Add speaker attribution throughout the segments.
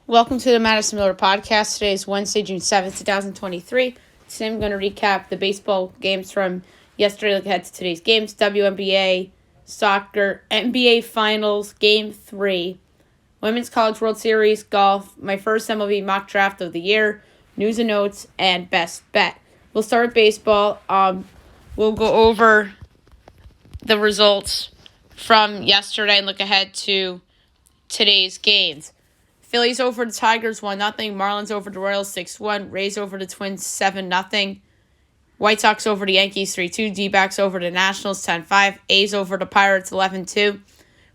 Speaker 1: Welcome to the Madison Miller Podcast. Today is Wednesday, June 7th, 2023. Today I'm going to recap the baseball games from yesterday, look ahead to today's games, WNBA, soccer, NBA Finals, Game 3, Women's College World Series, golf, my first MLB mock draft of the year, news and notes, and best bet. We'll start with baseball. We'll go over the results from yesterday and look ahead to today's games. Phillies over the Tigers 1-0. Marlins over the Royals 6-1. Rays over the Twins 7-0. White Sox over the Yankees 3-2. D-backs over the Nationals 10-5. A's over the Pirates 11-2.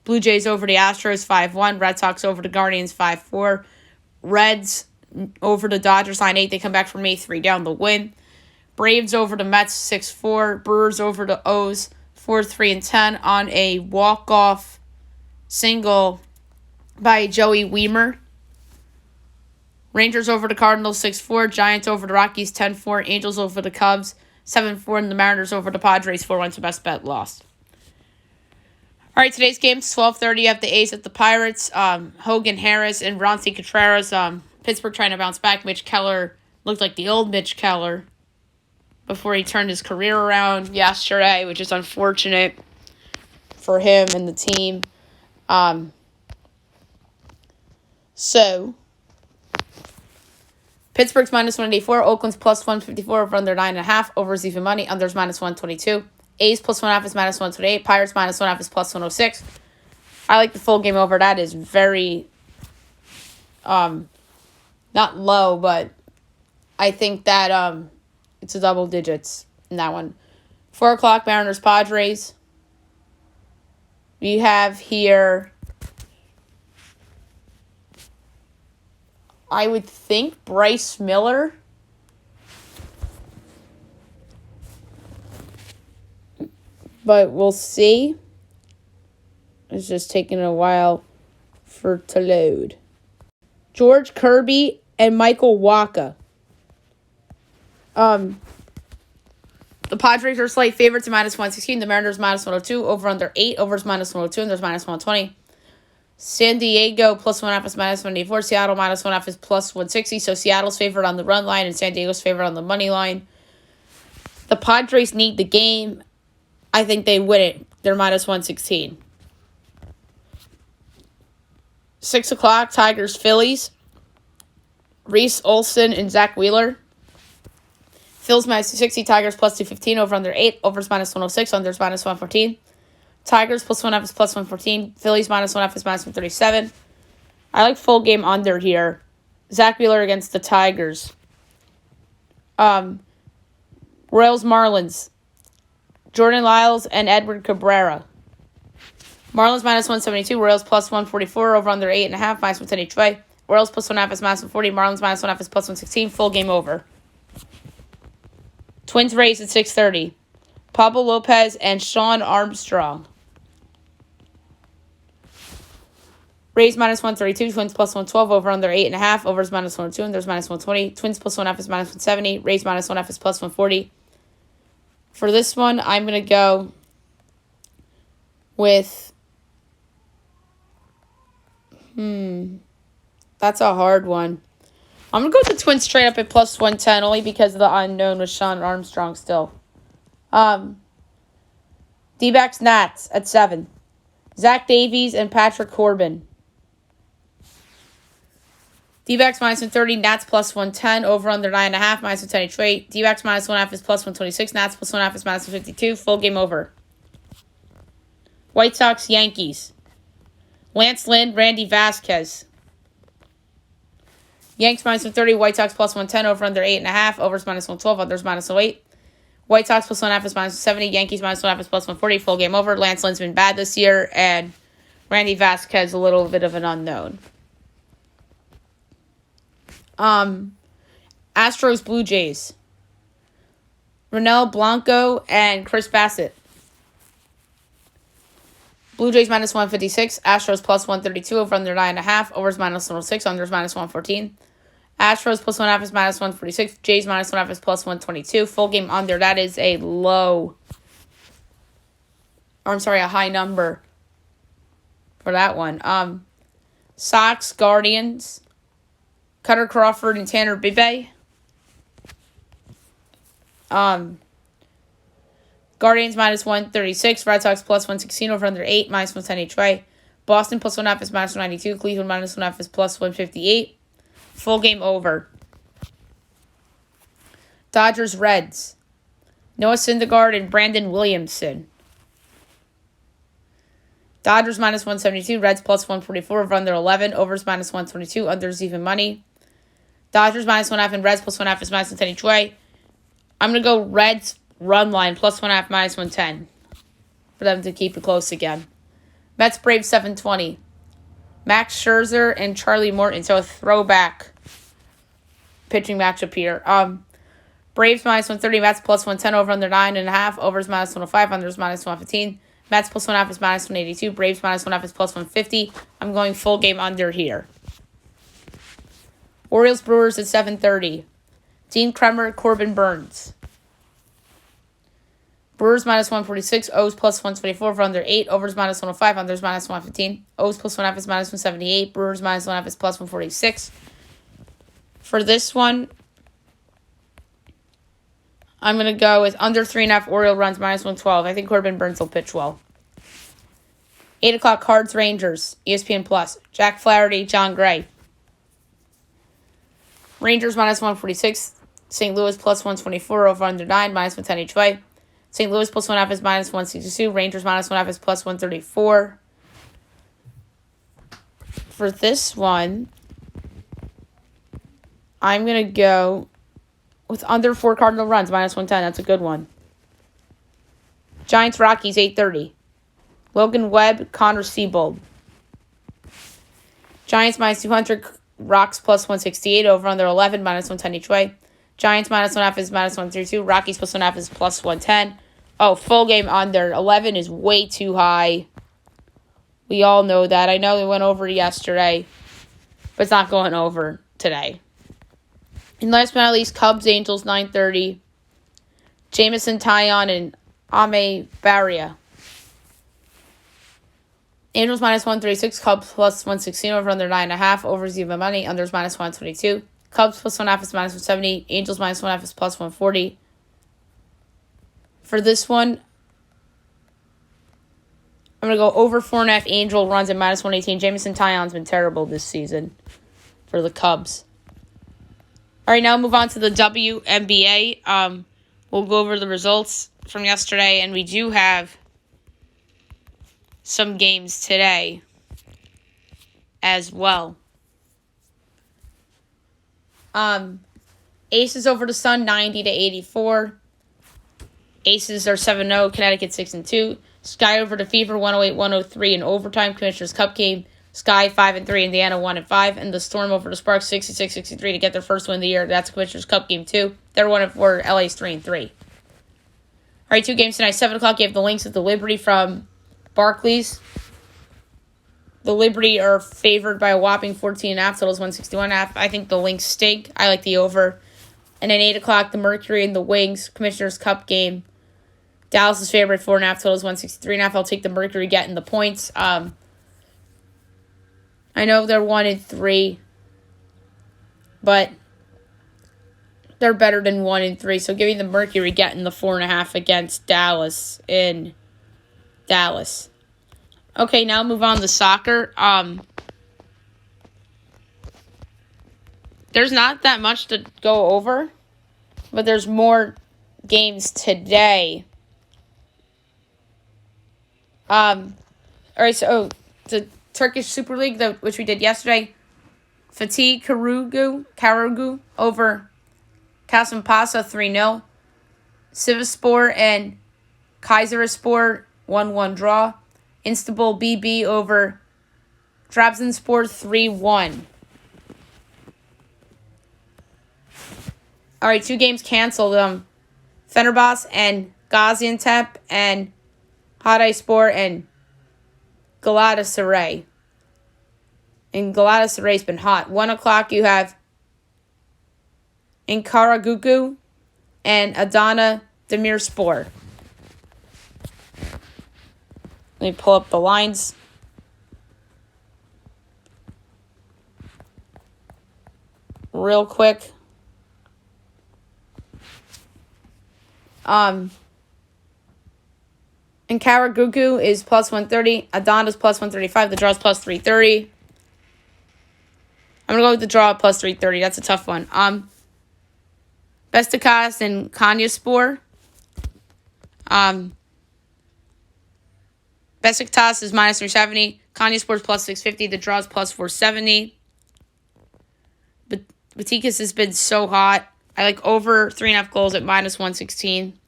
Speaker 1: Blue Jays over the Astros 5-1. Red Sox over the Guardians 5-4. Reds over the Dodgers 9-8. They come back from 8-3 down the win. Braves over the Mets 6-4. Brewers over the O's 4-3-10 on a walk-off single by Joey Wiemer. Rangers over the Cardinals 6-4. Giants over the Rockies 10-4. Angels over the Cubs 7-4. And the Mariners over the Padres 4-1. So best bet lost. All right, today's games 12:30. You have the A's at the Pirates. Hogan Harris and Ronci Contreras. Pittsburgh trying to bounce back. Mitch Keller looked like the old Mitch Keller before he turned his career around yesterday, which is unfortunate for him and the team. So Pittsburgh's -184, Oakland's +154 over under 9.5, overs even money, unders -122. A's +1.5 is -128, Pirates -1.5 is +106. I like the full game over. That is very, not low, but I think that it's a double digits in that one. 4 o'clock, Mariners Padres. We have here, I would think, Bryce Miller. But we'll see. It's just taking a while to load. George Kirby and Michael Wacha. The Padres are slight favorites at -116. The Mariners -102. Over under 8. Overs -102. And there's -120. San Diego +1.5 is -184. Seattle -1.5 is +160. So Seattle's favored on the run line and San Diego's favored on the money line. The Padres need the game. I think they win it. They're -116. 6 o'clock, Tigers Phillies. Reese Olson and Zach Wheeler. Phillies -260. Tigers +215. Over under 8. Overs -106. Unders -114. Tigers +1.5 is +114. Phillies -1.5 is -137. I like full game under here. Zach Wheeler against the Tigers. Royals Marlins. Jordan Lyles and Edward Cabrera. Marlins -172. Royals +144. Over under 8.5. -110 each way. Royals +1.5 is -140. Marlins -1.5 is +116. Full game over. Twins Rays at 6:30. Pablo Lopez and Sean Armstrong. Rays -132, Twins +112, over under 8.5, overs -102, and there's -120. Twins +1.5 is -170, Rays -1.5 is +140. For this one, I'm going to go with, that's a hard one. I'm going to go with the Twins straight up at +110, only because of the unknown with Sean Armstrong still. D-backs Nats at 7. Zach Davies and Patrick Corbin. D-backs -130, Nats +110, over under 9.5, -110 each way. D-backs -1.5 is +126, Nats +1.5 is -152. Full game over. White Sox Yankees. Lance Lynn, Randy Vasquez. Yanks -130, White Sox +110, over under 8.5, overs -112, unders -108. White Sox +1.5 is -170, Yankees -1.5 is +140. Full game over. Lance Lynn's been bad this year, and Randy Vasquez a little bit of an unknown. Astros Blue Jays. Ronel Blanco and Chris Bassett. Blue Jays -156, Astros +132, over under 9.5, overs -106, unders -114. Astros +1.5 is -146, Jays -1.5 is +122. Full game under. That is a high number for that one. Sox Guardians. Cutter Crawford and Tanner Bibbe. Guardians minus 136. Red Sox plus 116 over under 8. Minus 110 each way. Boston plus 1.5 is minus 192. Cleveland minus 1.5 is plus 158. Full game over. Dodgers Reds. Noah Syndergaard and Brandon Williamson. Dodgers minus 172. Reds plus 144 over under 11. Overs minus 122. Unders even money. Dodgers minus 1.5 and Reds plus 1.5 is minus 110 each way. I'm going to go Reds run line plus 1.5 minus 110 for them to keep it close again. Mets Braves 720. Max Scherzer and Charlie Morton. So a throwback pitching matchup here. Braves minus 130. Mets plus 110 over under 9.5. Overs minus 105. Unders minus 115. Mets plus 1.5 is minus 182. Braves minus 1.5 is plus 150. I'm going full game under here. Orioles Brewers at 7:30. Dean Kremer, Corbin Burns. Brewers minus 146. O's plus 124 over under 8. Overs minus 105. Unders minus 115. O's plus 1.5 is minus 178. Brewers minus 1.5 is plus 146. For this one, I'm going to go with under 3.5 Oriole runs minus 112. I think Corbin Burns will pitch well. 8 o'clock Cards Rangers, ESPN Plus. Jack Flaherty, John Gray. Rangers minus 146. St. Louis plus 124 over under 9, minus 110 each way. St. Louis plus 1.5 is minus 162. Rangers minus 1.5 is plus 134. For this one, I'm going to go with under 4 Cardinal runs, minus 110. That's a good one. Giants Rockies, 8:30. Logan Webb, Connor Seabold. Giants minus 200. Rocks plus 168 over under 11, minus 110 each way. Giants minus 1.5 is minus 132. Rockies plus 1.5 is plus 110. Oh, full game under. 11 is way too high. We all know that. I know we went over yesterday, but it's not going over today. And last but not least, Cubs Angels 9:30. Jamison Tyon and Ame Barria. Angels minus 136. Cubs plus 116 over under 9.5. Overs even money. Unders minus 122. Cubs plus 1.5 is minus 170. Angels minus 1.5 is plus 140. For this one, I'm going to go over 4.5 Angel runs at minus 118. Jamison Tyon's been terrible this season for the Cubs. All right, now move on to the WNBA. We'll go over the results from yesterday, and we do have some games today as well. Aces over the Sun, 90-84. Aces are 7-0. Connecticut 6-2. Sky over the Fever, 108-103 in overtime. Commissioner's Cup game. Sky 5-3. Indiana 1-5. And the Storm over the Sparks, 66-63 to get their first win of the year. That's Commissioner's Cup game too. They're 1-4. LA's 3-3. All right, 2 games tonight. 7 o'clock. You have the Lynx at the Liberty from Barclays. The Liberty are favored by a whopping 14.5. Totals 161.5. I think the Lynx stink. I like the over. And then 8 o'clock, the Mercury and the Wings, Commissioner's Cup game. Dallas is favored 4.5. Totals 163.5. I'll take the Mercury getting the points. I know they're 1-3, but they're better than 1-3. So give me the Mercury getting the 4.5 against Dallas in Dallas. Okay, now move on to soccer. There's not that much to go over, but there's more games today. All right, so the Turkish Super League, which we did yesterday, Fatih Karagü over Kasımpaşa 3-0. Sivasspor and Kayserispor 1-1 draw. Istanbul BB over Trabzonspor 3-1. All right, 2 games canceled. Fenerbahçe and Gaziantep and Hatayspor and Galatasaray. And Galatasaray's been hot. 1 o'clock, you have Ankara and Adana Demirspor. Let me pull up the lines. real quick. And Karagugu is plus 130. Adonda's plus 135. The draw's plus 330. I'm going to go with the draw at plus 330. That's a tough one. Bestikas and Konyaspor. Besiktas is minus 370. Konyaspor is plus 650. The draw's plus 470. But Batikas has been so hot. I like over 3.5 goals at minus 116.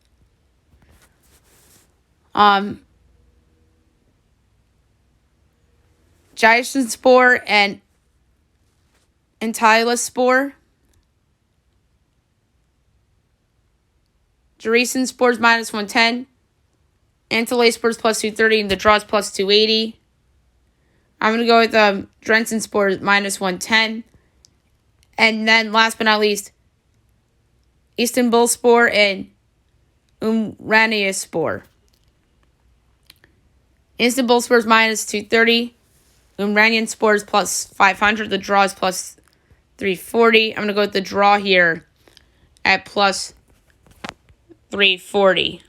Speaker 1: Jaisonspor and Antalyaspor. Jerisenspor is minus 110. Antalyaspor is plus 230. And the draw is plus 280. I'm going to go with Drensenspor minus 110. And then last but not least, Istanbulspor and Umraniyaspor. Istanbulspor is minus 230. Umraniyaspor is plus 500. The draw is plus 340. I'm going to go with the draw here at plus 340.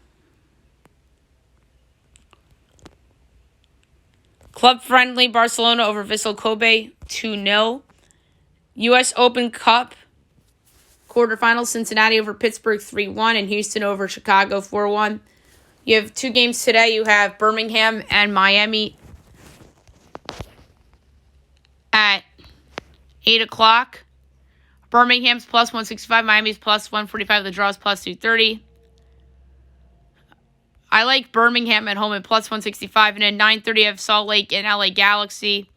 Speaker 1: Club friendly Barcelona over Vissel Kobe 2-0. U.S. Open Cup quarterfinals, Cincinnati over Pittsburgh 3-1 and Houston over Chicago 4-1. You have 2 games today. You have Birmingham and Miami at 8 o'clock. Birmingham's plus 165. Miami's plus 145. The draw's plus 230. I like Birmingham at home at plus 165. And at 9:30, I have Salt Lake and LA Galaxy.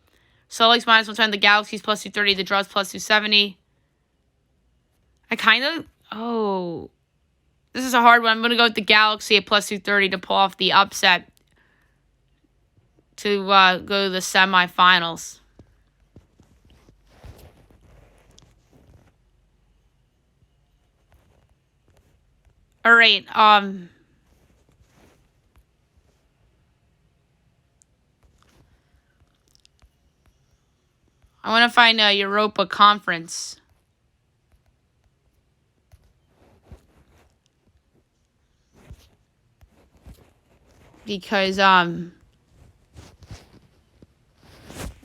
Speaker 1: Salt Lake's minus 110. The Galaxy's plus 230. The draw's plus 270. This is a hard one. I'm going to go with the Galaxy at plus 230 to pull off the upset to go to the semifinals. All right. I want to find a Europa Conference. Because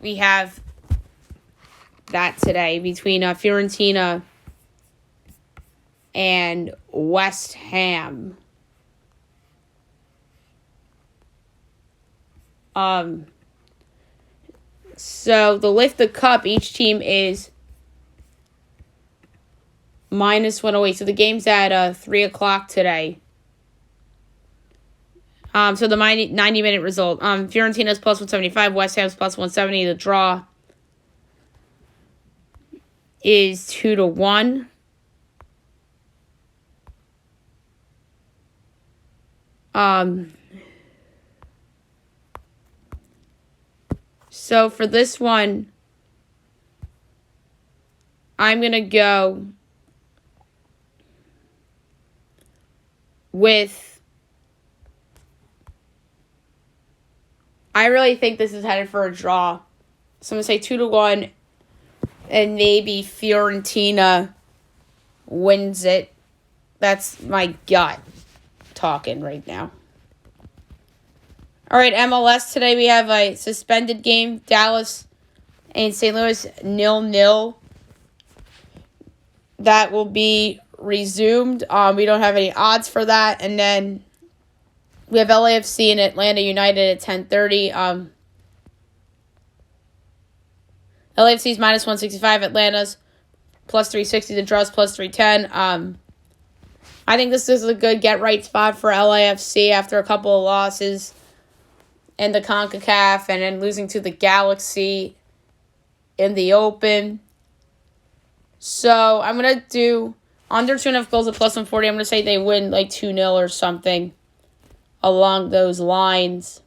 Speaker 1: we have that today between Fiorentina and West Ham. So to lift the cup, each team is minus 108. So the game's at 3 o'clock today. So the 90-minute result. Fiorentina's plus 175. West Ham's plus 170. The draw is 2-1. So for this one, I'm going to go with... I really think this is headed for a draw. So I'm going to say 2-1, and maybe Fiorentina wins it. That's my gut talking right now. All right, MLS today we have a suspended game. Dallas and St. Louis 0-0. That will be resumed. We don't have any odds for that. And then we have LAFC and Atlanta United at 10:30. LAFC's minus 165. Atlanta's plus 360. The draw's plus 310. I think this is a good get-right spot for LAFC after a couple of losses in the CONCACAF and then losing to the Galaxy in the Open. So I'm going to do under 2.5 goals at plus 140. I'm going to say they win like 2-0 or something along those lines.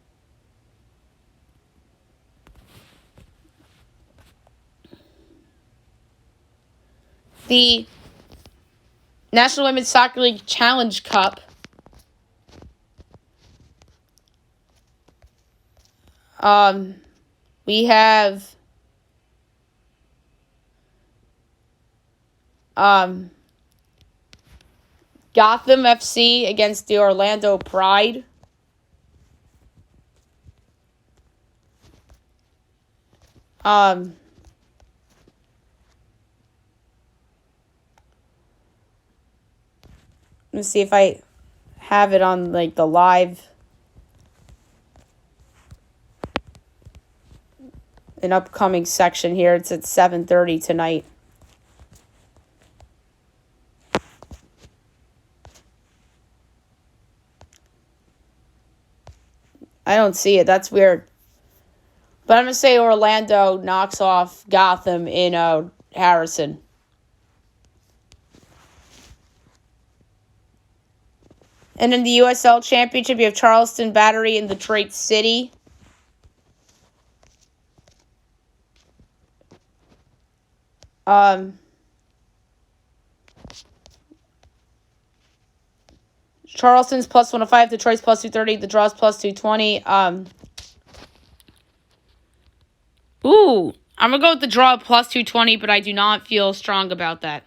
Speaker 1: The National Women's Soccer League Challenge Cup. We have Gotham FC against the Orlando Pride. Let me see if I have it on like the live an upcoming section here. It's at 7:30 tonight. I don't see it. That's weird. But I'm going to say Orlando knocks off Gotham in Harrison. And in the USL Championship, you have Charleston Battery and Detroit City. Charleston's plus 105, Detroit's plus 230, the draw's plus 220. I'm going to go with the draw plus 220, but I do not feel strong about that.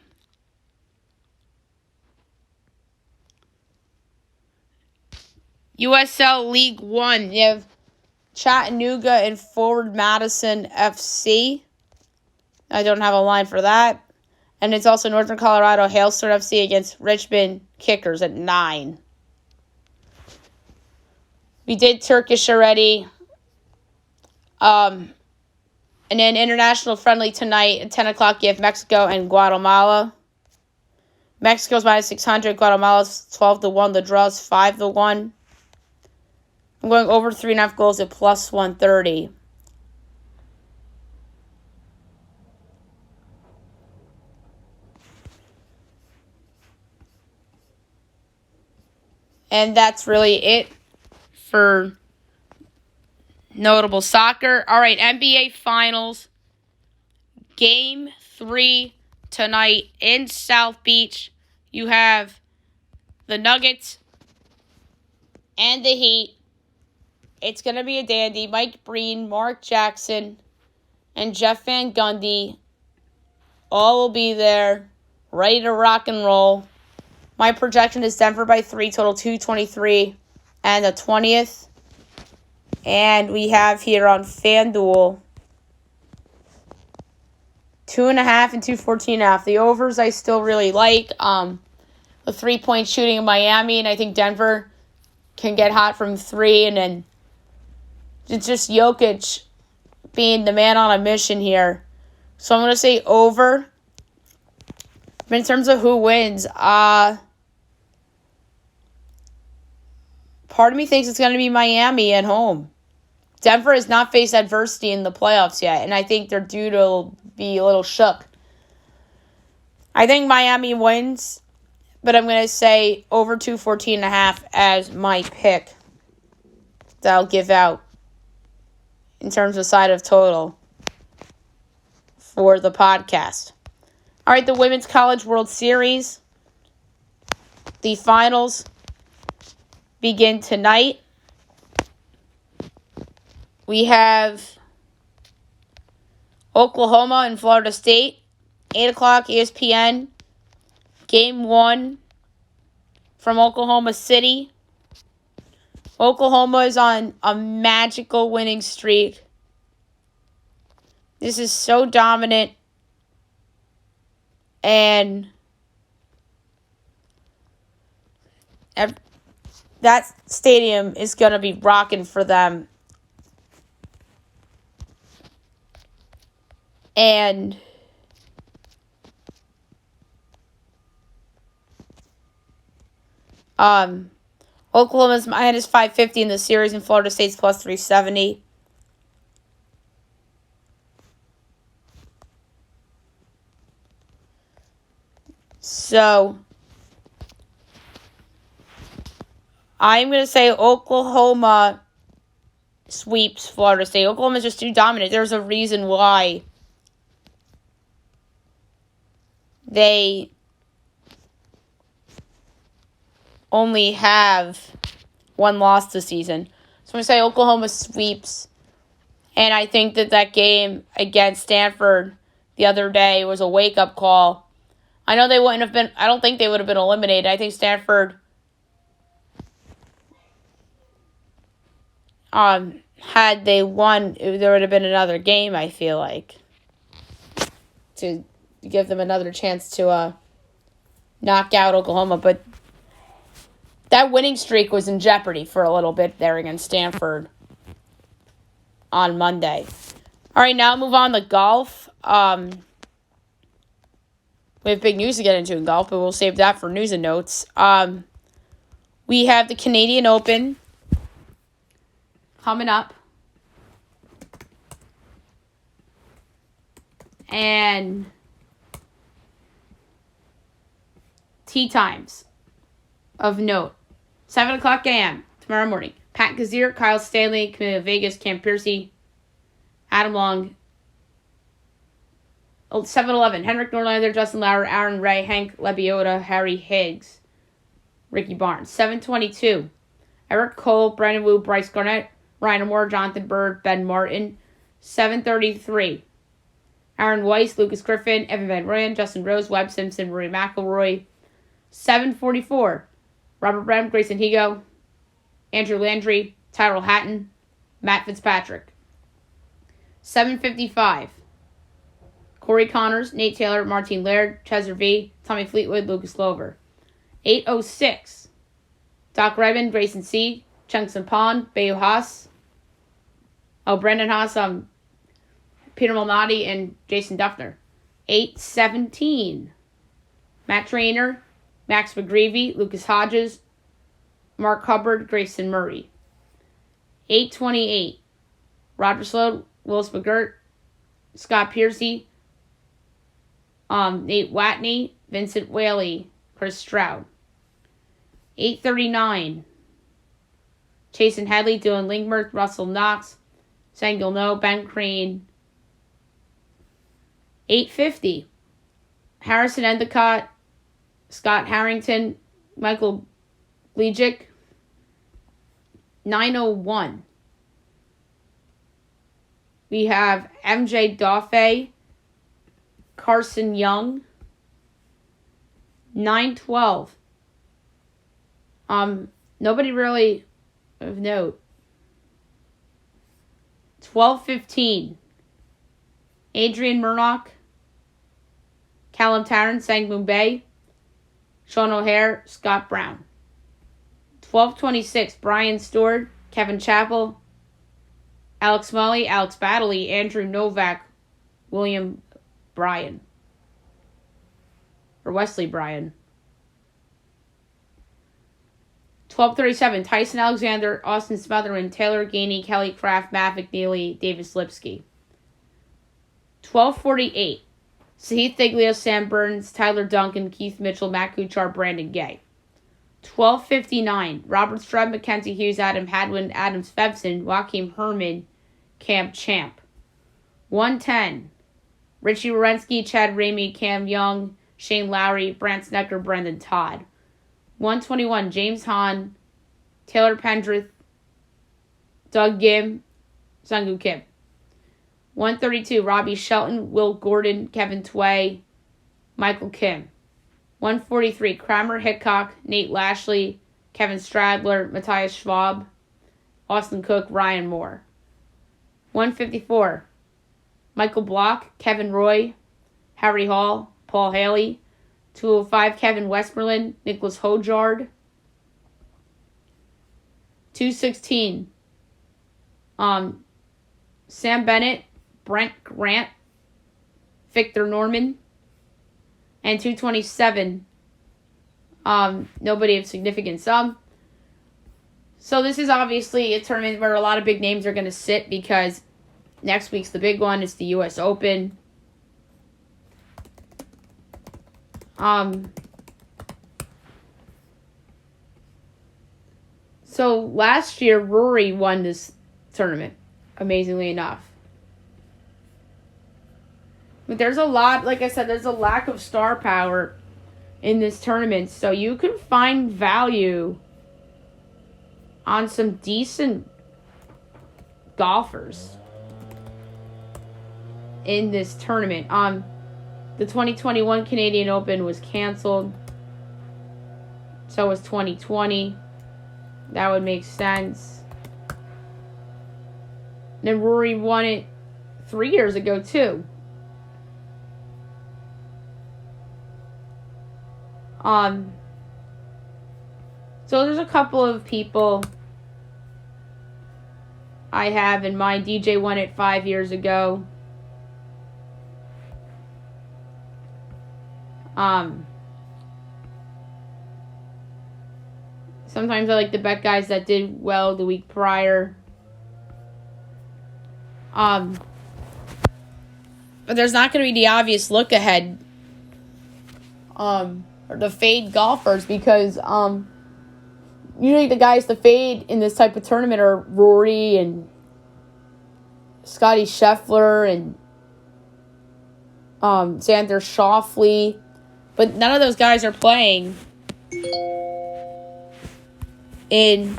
Speaker 1: USL League One, you have Chattanooga and Forward Madison FC. I don't have a line for that. And it's also Northern Colorado Hailstorm FC against Richmond Kickers at 9. We did Turkish already. And then international friendly tonight at 10 o'clock, you have Mexico and Guatemala. Mexico's minus 600, Guatemala's 12-1. The draw's 5-1. I'm going over 3.5 goals at plus 130. And that's really it for notable soccer. All right, NBA Finals. Game 3 tonight in South Beach. You have the Nuggets and the Heat. It's going to be a dandy. Mike Breen, Mark Jackson, and Jeff Van Gundy all will be there, ready to rock and roll. My projection is Denver by 3, total 223 and the 20th. And we have here on FanDuel 2.5 and 214.5. The overs I still really like. The 3-point shooting in Miami, and I think Denver can get hot from 3, and then it's just Jokic being the man on a mission here. So I'm going to say over. But in terms of who wins, part of me thinks it's going to be Miami at home. Denver has not faced adversity in the playoffs yet, and I think they're due to be a little shook. I think Miami wins, but I'm going to say over 214.5 as my pick that I'll give out in terms of side of total for the podcast. All right, the Women's College World Series. The finals begin tonight. We have Oklahoma and Florida State, 8 o'clock ESPN. Game 1 from Oklahoma City. Oklahoma is on a magical winning streak. This is so dominant. And that stadium is going to be rocking for them. And Oklahoma's minus 550 in the series, and Florida State's plus 370. So I'm going to say Oklahoma sweeps Florida State. Oklahoma's just too dominant. There's a reason why they only have one loss this season. So I'm going to say Oklahoma sweeps. And I think that game against Stanford the other day was a wake-up call I know they wouldn't have been, I don't think they would have been eliminated. I think Stanford had they won, there would have been another game, I feel like, to give them another chance to knock out Oklahoma. But that winning streak was in jeopardy for a little bit there against Stanford on Monday. All right, now move on to golf. We have big news to get into in golf, but we'll save that for news and notes. We have the Canadian Open coming up. And tee times of note. 7 o'clock a.m. tomorrow morning. Pat Kazir, Kyle Stanley, Camila Vegas, Cam Piercy, Adam Long. 7-11. Henrik Norlander, Justin Lauer, Aaron Ray, Hank Lebioda, Harry Higgs, Ricky Barnes. 7:22. Eric Cole, Brandon Wu, Bryce Garnett, Ryan Moore, Jonathan Bird, Ben Martin. 7:33. Aaron Weiss, Lucas Griffin, Evan Van Rooyen, Justin Rose, Webb Simpson, Rory McIlroy. 7:44. Robert Brem, Grayson Higo, Andrew Landry, Tyrell Hatton, Matt Fitzpatrick. 7:55. Corey Connors, Nate Taylor, Martin Laird, Chester V, Tommy Fleetwood, Lucas Glover. 8:06. Doc Redmond, Grayson C, Chung Sampon, Bayo Haas. Brendan Haas, Peter Malnati, and Jason Duffner. 8:17. Matt Trainer, Max McGreevy, Lucas Hodges, Mark Hubbard, Grayson Murray. 8:28. Roger Sloan, Willis McGirt, Scott Piercy, Nate Watney, Vincent Whaley, Chris Stroud. 8:39. Chasen Headley, Dylan Lingmerth, Russell Knox, Sangil No, Ben Crane. 8:50. Harrison Endicott, Scott Harrington, Michael Glegic. 9:01. We have MJ Daffé, Carson Young. 9:12. Nobody really of note. 12:15. Adrian Murdoch, Callum Tarrant, Sangmoon Bay, Sean O'Hare, Scott Brown. 12:26. Brian Stewart, Kevin Chappell, Alex Smalley, Alex Baddeley, Andrew Novak, William Bryan. Or Wesley Bryan. 12:37. Tyson Alexander, Austin Smotherman, Taylor Gainey, Kelly Craft, Matt McNeely, Davis Lipsky. 12:48. Sahith Thiglio, Sam Burns, Tyler Duncan, Keith Mitchell, Matt Kuchar, Brandon Gay. 12:59. Robert Streb, Mackenzie Hughes, Adam Hadwin, Adam Svebson, Joachim Herman, Camp Champ. 1:10. Richie Wierenski, Chad Ramey, Cam Young, Shane Lowry, Brant Snecker, Brendan Todd. 1:21. James Hahn, Taylor Pendrith, Doug Gim, Sungwoo Kim. 1:32. Robbie Shelton, Will Gordon, Kevin Tway, Michael Kim. 1:43. Kramer Hickok, Nate Lashley, Kevin Stradler, Matthias Schwab, Austin Cook, Ryan Moore. 1:54. Michael Block, Kevin Roy, Harry Hall, Paul Haley. 2:05. Kevin Westmoreland, Nicholas Hojard. 2:16. Sam Bennett, Brent Grant, Victor Norman. And 2:27. Nobody of significance. So this is obviously a tournament where a lot of big names are going to sit because next week's the big one. It's the U.S. Open. So last year, Rory won this tournament, amazingly enough. But there's a lot, like I said, there's a lack of star power in this tournament. So you can find value on some decent golfers in this tournament. The 2021 Canadian Open was canceled. So was 2020. That would make sense. Then Rory won it 3 years ago, too. So there's a couple of people I have in mind. DJ won it 5 years ago. Sometimes I like to bet guys that did well the week prior. But there's not going to be the obvious look ahead. Or the fade golfers, because usually the guys to fade in this type of tournament are Rory and Scotty Scheffler and Xander Schauffele. But none of those guys are playing in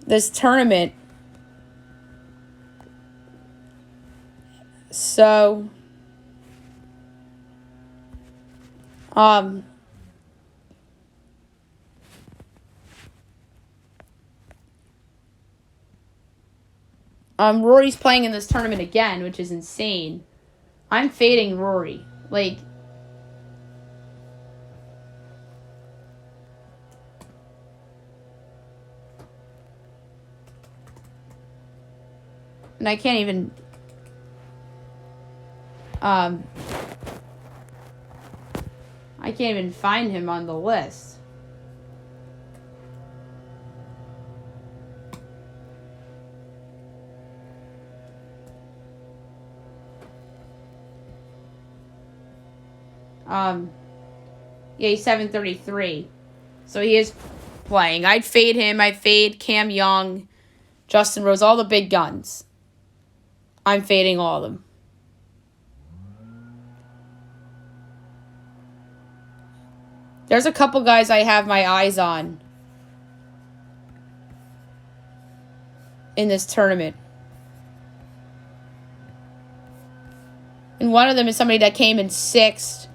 Speaker 1: this tournament. So, Rory's playing in this tournament again, which is insane. I'm fading Rory. Like, and I can't even find him on the list. Yeah, he's 733. So he is playing. I'd fade him. I'd fade Cam Young, Justin Rose, all the big guns. I'm fading all of them. There's a couple guys I have my eyes on in this tournament. And one of them is somebody that came in 6th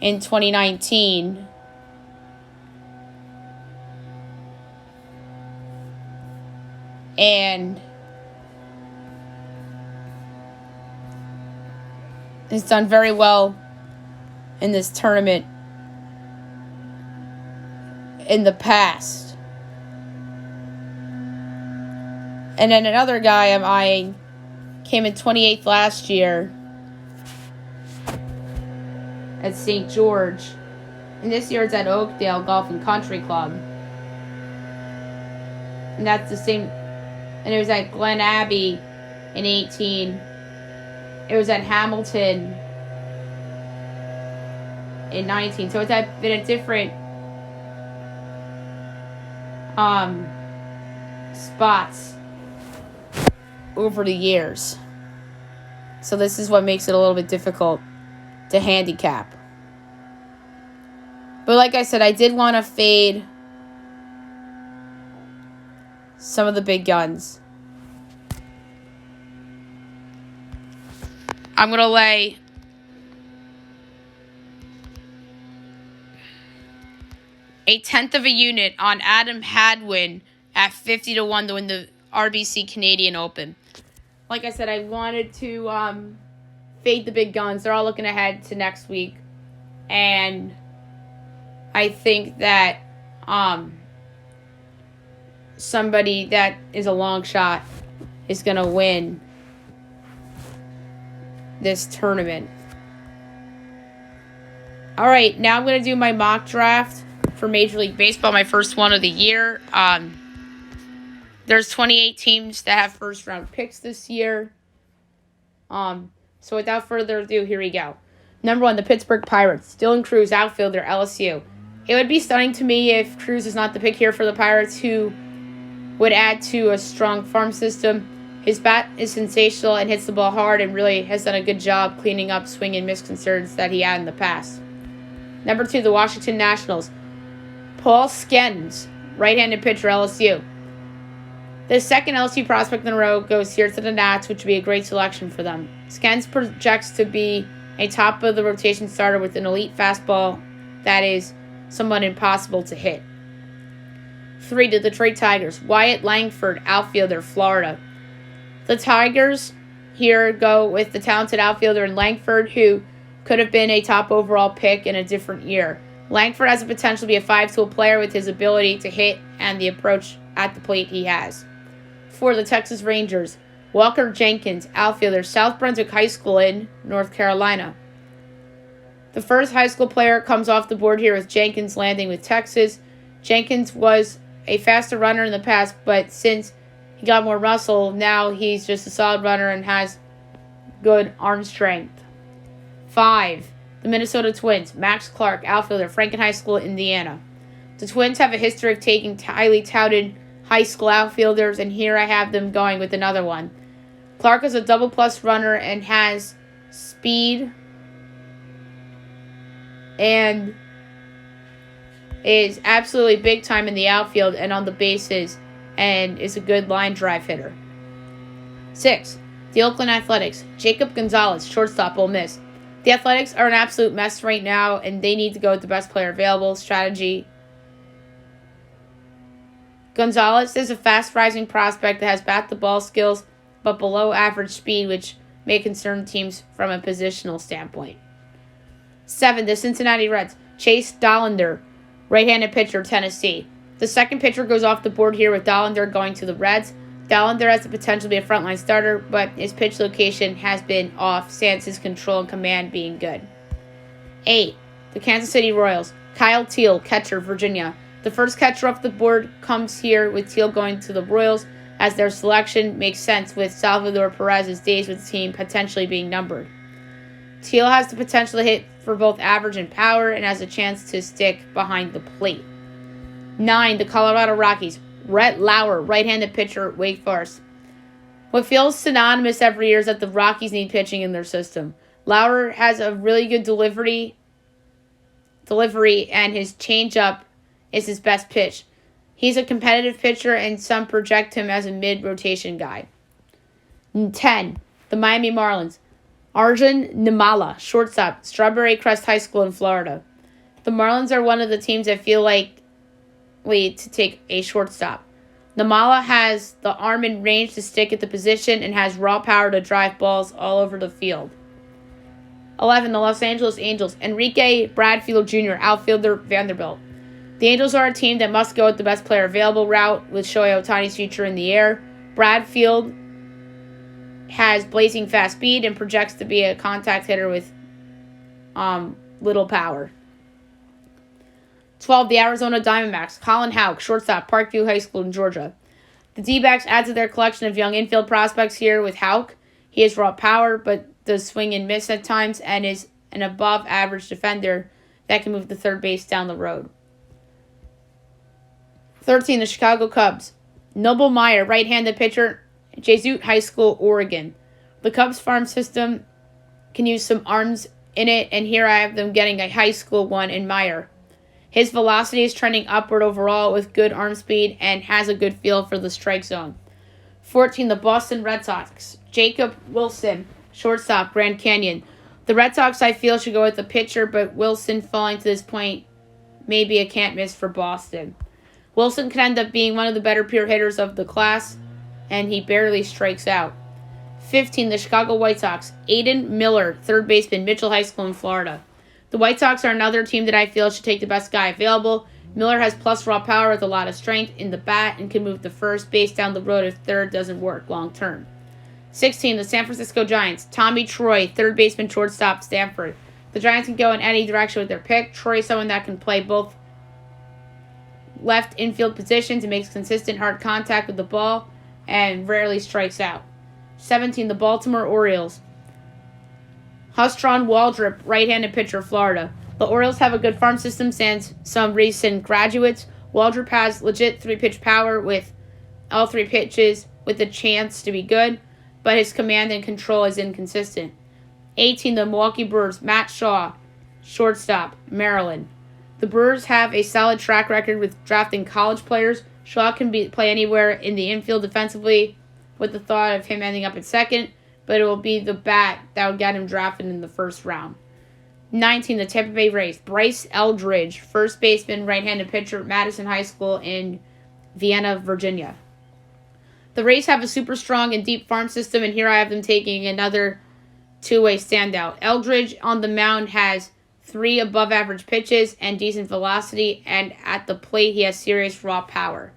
Speaker 1: in 2019. And has done very well in this tournament in the past. And then another guy I'm eyeing came in 28th last year at St. George. And this year it's at Oakdale Golf and Country Club. And that's the same. And it was at Glen Abbey in 18. It was at Hamilton in 19. So it's been at different spots over the years. So this is what makes it a little bit difficult to handicap. But like I said, I did want to fade some of the big guns. I'm going to lay a 1/10 of a unit on Adam Hadwin at 50-1 to win the RBC Canadian Open. Like I said, I wanted to fade the big guns. They're all looking ahead to next week. And I think that somebody that is a long shot is going to win this tournament. All right, now I'm going to do my mock draft for Major League Baseball, my first one of the year. There's 28 teams that have first-round picks this year. So without further ado, here we go. Number 1, the Pittsburgh Pirates. Dylan Cruz, outfielder, LSU. It would be stunning to me if Cruz is not the pick here for the Pirates, who would add to a strong farm system. His bat is sensational and hits the ball hard and really has done a good job cleaning up swing and miss concerns that he had in the past. Number 2, the Washington Nationals. Paul Skeens, right-handed pitcher, LSU. The second LSU prospect in a row goes here to the Nats, which would be a great selection for them. Skens projects to be a top-of-the-rotation starter with an elite fastball that is somewhat impossible to hit. 3, the Detroit Tigers. Wyatt Langford, outfielder, Florida. The Tigers here go with the talented outfielder in Langford, who could have been a top overall pick in a different year. Langford has the potential to be a 5-tool player with his ability to hit and the approach at the plate he has. 4, the Texas Rangers. Walker Jenkins, outfielder, South Brunswick High School in North Carolina. The first high school player comes off the board here with Jenkins landing with Texas. Jenkins was a faster runner in the past, but since he got more muscle, now he's just a solid runner and has good arm strength. 5, the Minnesota Twins. Max Clark, outfielder, Franklin High School, Indiana. The Twins have a history of taking highly touted high school outfielders, and here I have them going with another one. Clark is a double-plus runner and has speed and is absolutely big time in the outfield and on the bases and is a good line drive hitter. 6, the Oakland Athletics. Jacob Gonzalez, shortstop, Ole Miss. The Athletics are an absolute mess right now, and they need to go with the best player available. Strategy. Gonzalez is a fast-rising prospect that has bat-the-ball skills, but below average speed, which may concern teams from a positional standpoint. 7, the Cincinnati Reds. Chase Dollander, right-handed pitcher, Tennessee. The second pitcher goes off the board here with Dollander going to the Reds. Dollander has the potential to be a frontline starter, but his pitch location has been off since his control and command being good. 8, the Kansas City Royals. Kyle Teal, catcher, Virginia. The first catcher off the board comes here with Teal going to the Royals, as their selection makes sense with Salvador Perez's days with the team potentially being numbered. Teal has the potential to hit for both average and power and has a chance to stick behind the plate. 9, the Colorado Rockies. Rhett Lauer, right-handed pitcher, Wake Forest. What feels synonymous every year is that the Rockies need pitching in their system. Lauer has a really good delivery, and his changeup is his best pitch. He's a competitive pitcher, and some project him as a mid-rotation guy. 10, the Miami Marlins. Arjun Nimala, shortstop, Strawberry Crest High School in Florida. The Marlins are one of the teams that feel like to take a shortstop. Nimala has the arm and range to stick at the position and has raw power to drive balls all over the field. 11, the Los Angeles Angels. Enrique Bradfield Jr., outfielder, Vanderbilt. The Angels are a team that must go with the best player available route with Shohei Ohtani's future in the air. Bradfield has blazing fast speed and projects to be a contact hitter with little power. 12, the Arizona Diamondbacks. Colin Houck, shortstop, Parkview High School in Georgia. The D-backs add to their collection of young infield prospects here with Houck. He has raw power, but does swing and miss at times and is an above-average defender that can move the third base down the road. 13, the Chicago Cubs. Noble Meyer, right-handed pitcher, Jesuit High School, Oregon. The Cubs farm system can use some arms in it, and here I have them getting a high school one in Meyer. His velocity is trending upward overall with good arm speed and has a good feel for the strike zone. 14, the Boston Red Sox. Jacob Wilson, shortstop, Grand Canyon. The Red Sox, I feel, should go with the pitcher, but Wilson falling to this point may be a can't miss for Boston. Wilson could end up being one of the better pure hitters of the class, and he barely strikes out. 15, the Chicago White Sox. Aiden Miller, third baseman, Mitchell High School in Florida. The White Sox are another team that I feel should take the best guy available. Miller has plus raw power with a lot of strength in the bat and can move the first base down the road if third doesn't work long term. 16, the San Francisco Giants. Tommy Troy, third baseman, shortstop, Stanford. The Giants can go in any direction with their pick. Troy is someone that can play both left infield positions and makes consistent hard contact with the ball and rarely strikes out. 17, the Baltimore Orioles. Hustron Waldrop, right-handed pitcher, Florida. The Orioles have a good farm system since some recent graduates. Waldrop has legit 3-pitch power with all 3 pitches with a chance to be good, but his command and control is inconsistent. 18, the Milwaukee Brewers. Matt Shaw, shortstop, Maryland. The Brewers have a solid track record with drafting college players. Shaw can play anywhere in the infield defensively with the thought of him ending up at second. but it will be the bat that will get him drafted in the first round. 19, the Tampa Bay Rays. Bryce Eldridge, first baseman, right-handed pitcher at Madison High School in Vienna, Virginia. The Rays have a super strong and deep farm system, and here I have them taking another two-way standout. Eldridge on the mound has 3 above-average pitches and decent velocity, and at the plate he has serious raw power.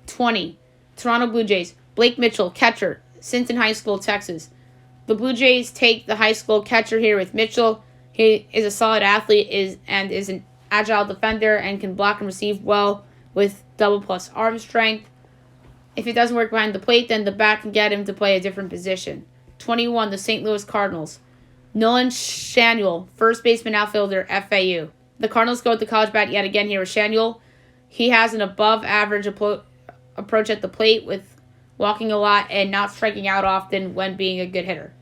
Speaker 1: 20, Toronto Blue Jays. Blake Mitchell, catcher, Sinton High School, Texas. The Blue Jays take the high school catcher here with Mitchell. He is a solid athlete is an agile defender and can block and receive well with double-plus arm strength. If it doesn't work behind the plate, then the bat can get him to play a different position. 21, the St. Louis Cardinals. Nolan Shanuel, first baseman, outfielder, FAU. The Cardinals go with the college bat yet again here with Shanuel. He has an above-average approach at the plate with walking a lot and not striking out often when being a good hitter.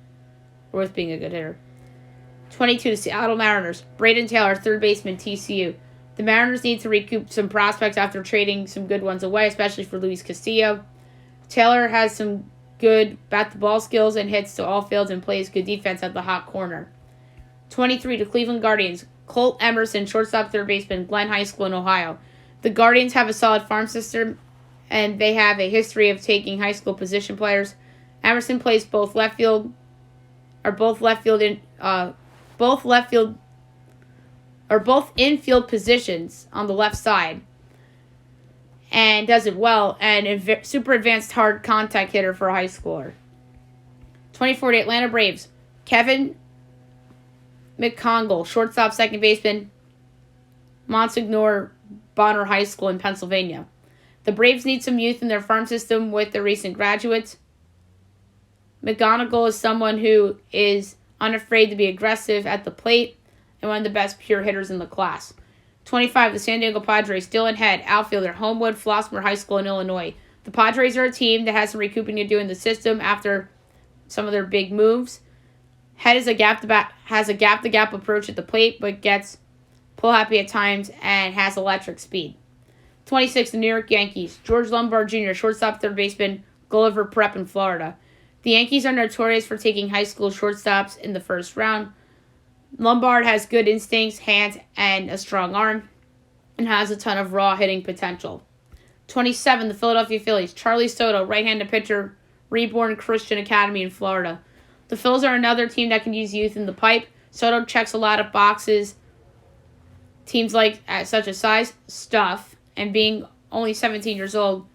Speaker 1: Or with being a good hitter. 22, Seattle Mariners. Braden Taylor, third baseman, TCU. The Mariners need to recoup some prospects after trading some good ones away, especially for Luis Castillo. Taylor has some good bat-to-ball skills and hits to all fields and plays good defense at the hot corner. 23, the Cleveland Guardians. Colt Emerson, shortstop, third baseman, Glen High School in Ohio. The Guardians have a solid farm system, and they have a history of taking high school position players. Emerson plays both infield positions on the left side and does it well, and a super advanced hard contact hitter for a high schooler. 24, the Atlanta Braves. Kevin McCongle, shortstop, second baseman, Monsignor Bonner High School in Pennsylvania. The Braves need some youth in their farm system with the recent graduates. McGonigal is someone who is unafraid to be aggressive at the plate and one of the best pure hitters in the class. 25, the San Diego Padres. Dylan Head, outfielder, Homewood Flossmoor High School in Illinois. The Padres are a team that has some recouping to do in the system after some of their big moves. Head is has a gap-to-gap approach at the plate, but gets pull-happy at times and has electric speed. 26, the New York Yankees. George Lombard Jr., shortstop, third baseman, Gulliver Prep in Florida. The Yankees are notorious for taking high school shortstops in the first round. Lombard has good instincts, hands, and a strong arm, and has a ton of raw hitting potential. 27, the Philadelphia Phillies. Charlie Soto, right-handed pitcher, Reborn Christian Academy in Florida. The Phils are another team that can use youth in the pipe. Soto checks a lot of boxes. Teams like such as size, stuff, and being only 17 years old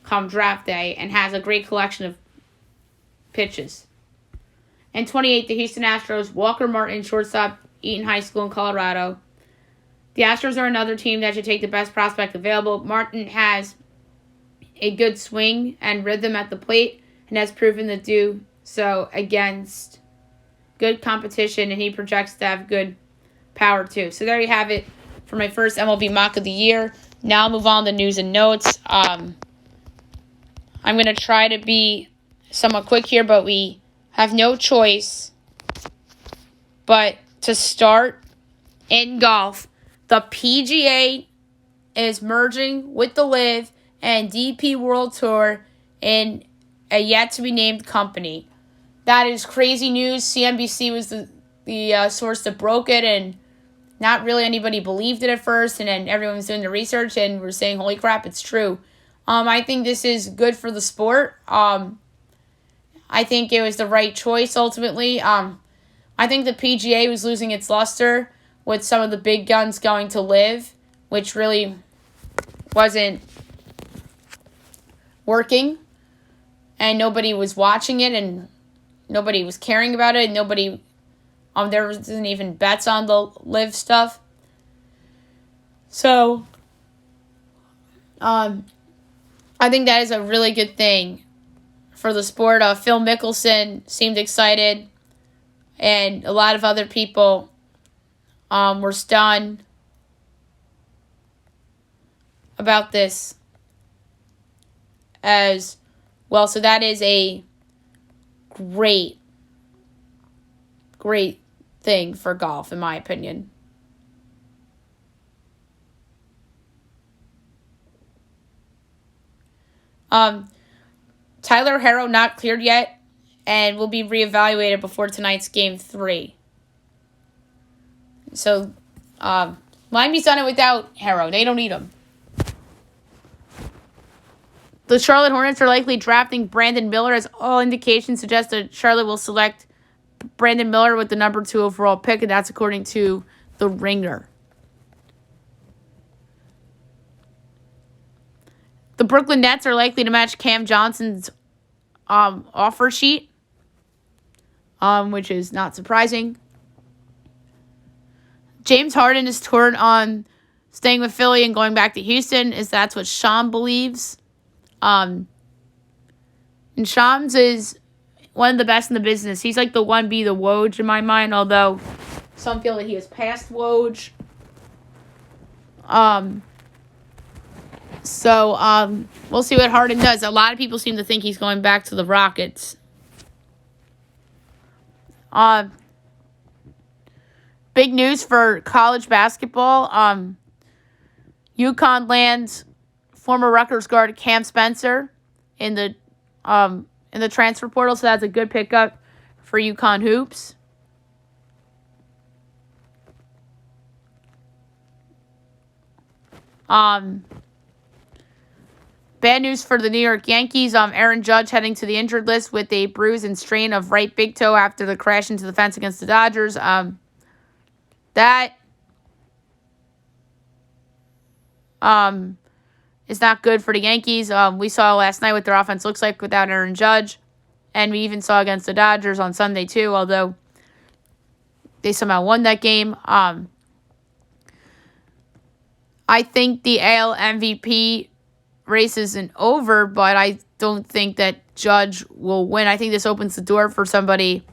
Speaker 1: come draft day, and has a great collection of pitches. And 28, the Houston Astros. Walker Martin, shortstop, Eaton High School in Colorado. The Astros are another team that should take the best prospect available. Martin has a good swing and rhythm at the plate and has proven to do so against good competition, and he projects to have good power too. So there you have it for my first MLB mock of the year. Now I'll move on to news and notes. I'm going to try to be somewhat quick here, but we have no choice but to start in golf. The PGA is merging with the LIV and DP World Tour in a yet-to-be-named company. That is crazy news. CNBC was the source that broke it, and not really anybody believed it at first, and then everyone was doing the research, and we're saying, holy crap, it's true. I think this is good for the sport. I think it was the right choice, ultimately. I think the PGA was losing its luster with some of the big guns going to LIV, which really wasn't working, and nobody was watching it, and nobody was caring about it, and nobody, there wasn't even bets on the LIV stuff. So, I think that is a really good thing for the sport. Phil Mickelson seemed excited, and a lot of other people were stunned about this as well. So that is a great thing for golf, in my opinion. Tyler Harrow not cleared yet and will be reevaluated before tonight's Game 3. So, Miami's done it without Harrow. They don't need him. The Charlotte Hornets are likely drafting Brandon Miller, as all indications suggest that Charlotte will select Brandon Miller with the number 2 overall pick, and that's according to The Ringer. The Brooklyn Nets are likely to match Cam Johnson's offer sheet, which is not surprising. James Harden is torn on staying with Philly and going back to Houston, as that's what Shams believes. And Shams is one of the best in the business. He's like the 1B, the Woj in my mind, although some feel that he is past Woj. So we'll see what Harden does. A lot of people seem to think he's going back to the Rockets. Big news for college basketball. UConn lands former Rutgers guard Cam Spencer in the transfer portal, so that's a good pickup for UConn hoops. Bad news for the New York Yankees. Aaron Judge heading to the injured list with a bruise and strain of right big toe after the crash into the fence against the Dodgers. That is not good for the Yankees. We saw last night what their offense looks like without Aaron Judge. And we even saw against the Dodgers on Sunday too, although they somehow won that game. I think the AL MVP race isn't over, but I don't think that Judge will win. I think this opens the door for somebody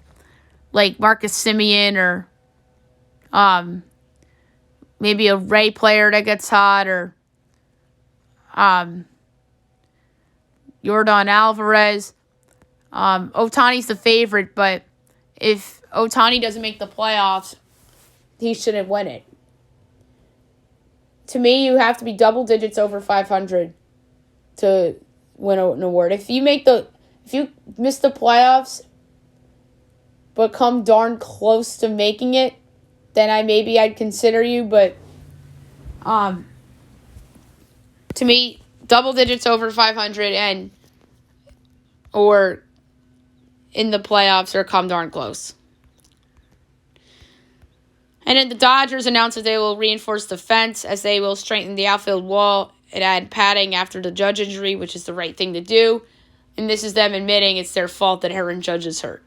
Speaker 1: like Marcus Semien or maybe a Ray player that gets hot, or Yordan Alvarez. Ohtani's the favorite, but if Ohtani doesn't make the playoffs, he shouldn't win it. To me, you have to be double digits over 500 to win an award. If you miss the playoffs but come darn close to making it, then I'd consider you, but to me, double digits over 500 or in the playoffs or come darn close. And then the Dodgers announced that they will reinforce the fence, as they will strengthen the outfield wall and add padding after the Judge injury, which is the right thing to do. And this is them admitting it's their fault that Aaron Judge is hurt.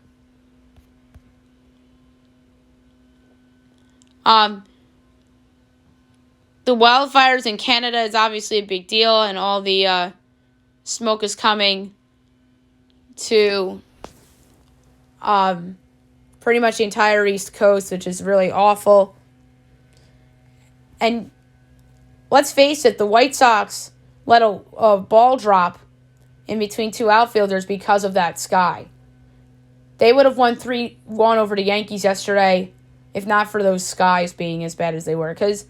Speaker 1: The wildfires in Canada is obviously a big deal, and all the smoke is coming to pretty much the entire East Coast, which is really awful. And let's face it, the White Sox let a ball drop in between two outfielders because of that sky. They would have won 3-1 over the Yankees yesterday if not for those skies being as bad as they were. Because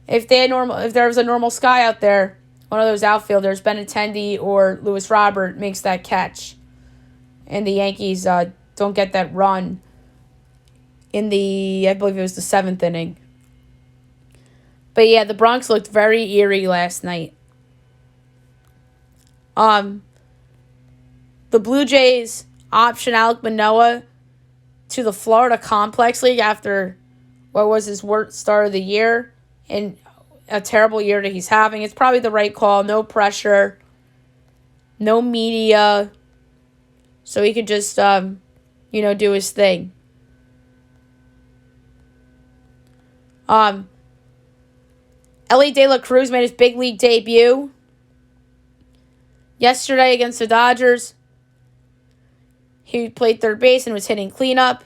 Speaker 1: if there was a normal sky out there, one of those outfielders, Benintendi or Luis Robert, makes that catch, and the Yankees don't get that run in I believe it was the 7th inning. But yeah, the Bronx looked very eerie last night. The Blue Jays optioned Alek Manoah to the Florida Complex League after what was his worst start of the year and a terrible year that he's having. It's probably the right call. No pressure. No media. So he could just, do his thing. Ellie De La Cruz made his big league debut yesterday against the Dodgers. He played third base and was hitting cleanup.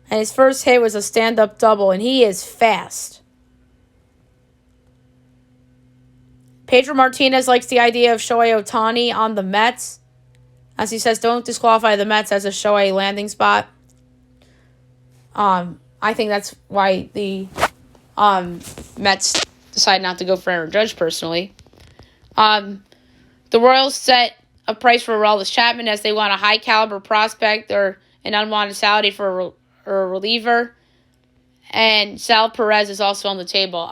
Speaker 1: And his first hit was a stand-up double, and he is fast. Pedro Martinez likes the idea of Shohei Ohtani on the Mets. As he says, don't disqualify the Mets as a Shohei landing spot. I think that's why the Mets decided not to go for Aaron Judge personally. The Royals set a price for Aroldis Chapman as they want a high-caliber prospect or an unwanted salary for a reliever. And Sal Perez is also on the table.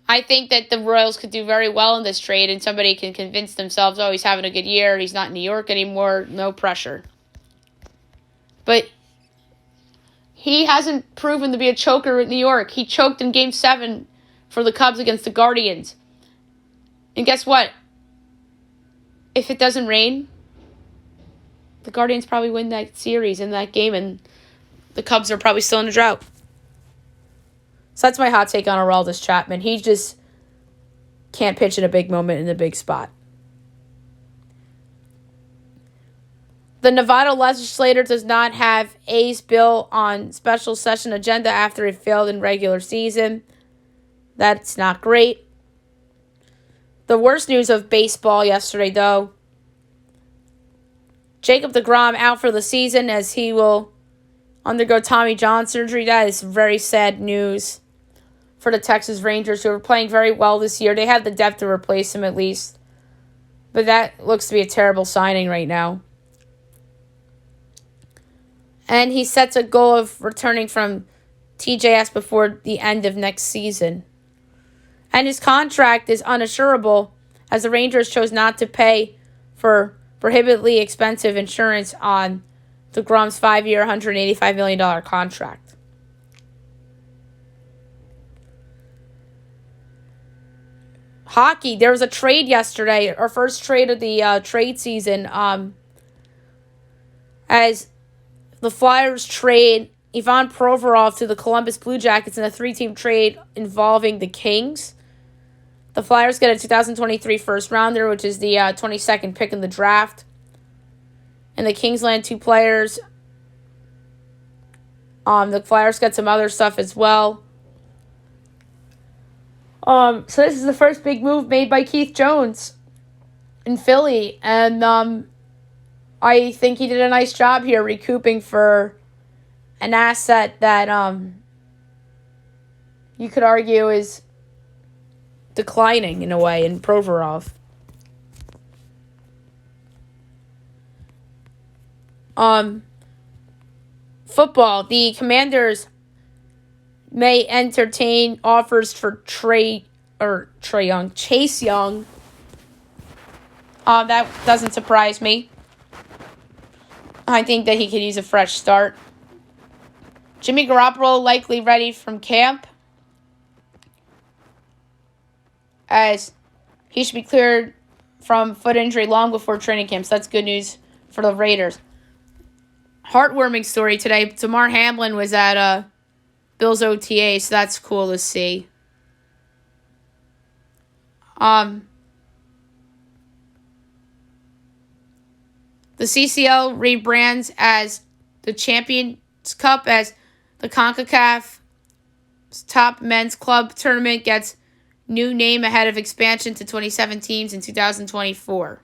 Speaker 1: I think that the Royals could do very well in this trade, and somebody can convince themselves, oh, he's having a good year, he's not in New York anymore, no pressure. But he hasn't proven to be a choker in New York. He choked in Game 7 for the Cubs against the Guardians. And guess what? If it doesn't rain, the Guardians probably win that series in that game, and the Cubs are probably still in a drought. So that's my hot take on Aroldis Chapman. He just can't pitch in a big moment in a big spot. The Nevada legislature does not have A's bill on special session agenda after it failed in regular season. That's not great. The worst news of baseball yesterday, though, Jacob deGrom out for the season as he will undergo Tommy John surgery. That is very sad news for the Texas Rangers, who are playing very well this year. They have the depth to replace him at least. But that looks to be a terrible signing right now. And he sets a goal of returning from TJS before the end of next season. And his contract is unassurable as the Rangers chose not to pay for prohibitively expensive insurance on deGrom's 5-year, $185 million contract. Hockey, there was a trade yesterday, our first trade of the trade season, as the Flyers trade Ivan Provorov to the Columbus Blue Jackets in a 3-team trade involving the Kings. The Flyers get a 2023 first-rounder, which is the 22nd pick in the draft. And the Kings land 2 players. The Flyers get some other stuff as well. So this is the first big move made by Keith Jones in Philly. And I think he did a nice job here recouping for an asset that you could argue is declining in a way in Provorov. Football, the Commanders may entertain offers for Chase Young. That doesn't surprise me. I think that he could use a fresh start. Jimmy Garoppolo likely ready from camp, as he should be cleared from foot injury long before training camp. So that's good news for the Raiders. Heartwarming story today. Damar Hamlin was at Bills OTA, so that's cool to see. The CCL rebrands as the Champions Cup as the CONCACAF Top Men's Club Tournament gets new name ahead of expansion to 27 teams in 2024.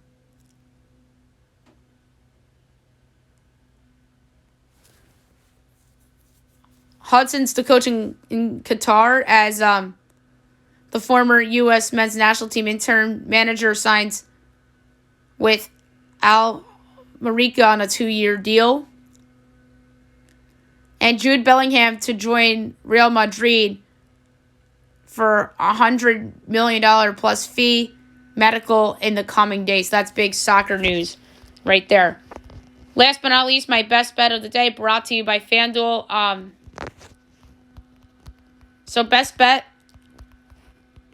Speaker 1: Hudson's the coach in Qatar as the former U.S. men's national team interim manager signs with Al Marika on a 2-year deal. And Jude Bellingham to join Real Madrid for $100 million plus fee, medical in the coming days. That's big soccer news right there. Last but not least, my best bet of the day brought to you by FanDuel. So best bet,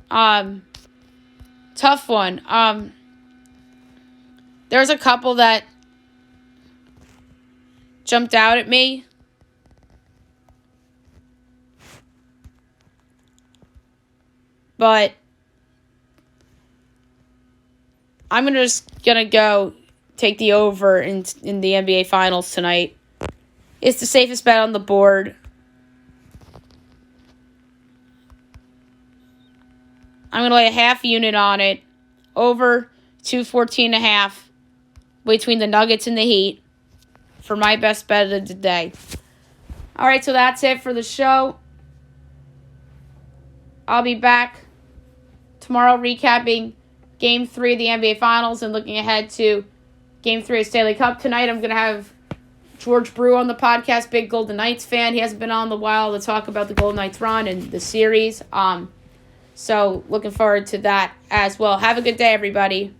Speaker 1: tough one. There's a couple that jumped out at me. But I'm just gonna go take the over in the NBA Finals tonight. It's the safest bet on the board. I'm gonna lay a half unit on it, over 214.5 between the Nuggets and the Heat for my best bet of the day. All right, so that's it for the show. I'll be back tomorrow recapping Game 3 of the NBA Finals and looking ahead to Game 3 of Stanley Cup tonight. I'm going to have George Brew on the podcast, big Golden Knights fan. He hasn't been on in a while to talk about the Golden Knights run and the series. So looking forward to that as well. Have a good day, everybody.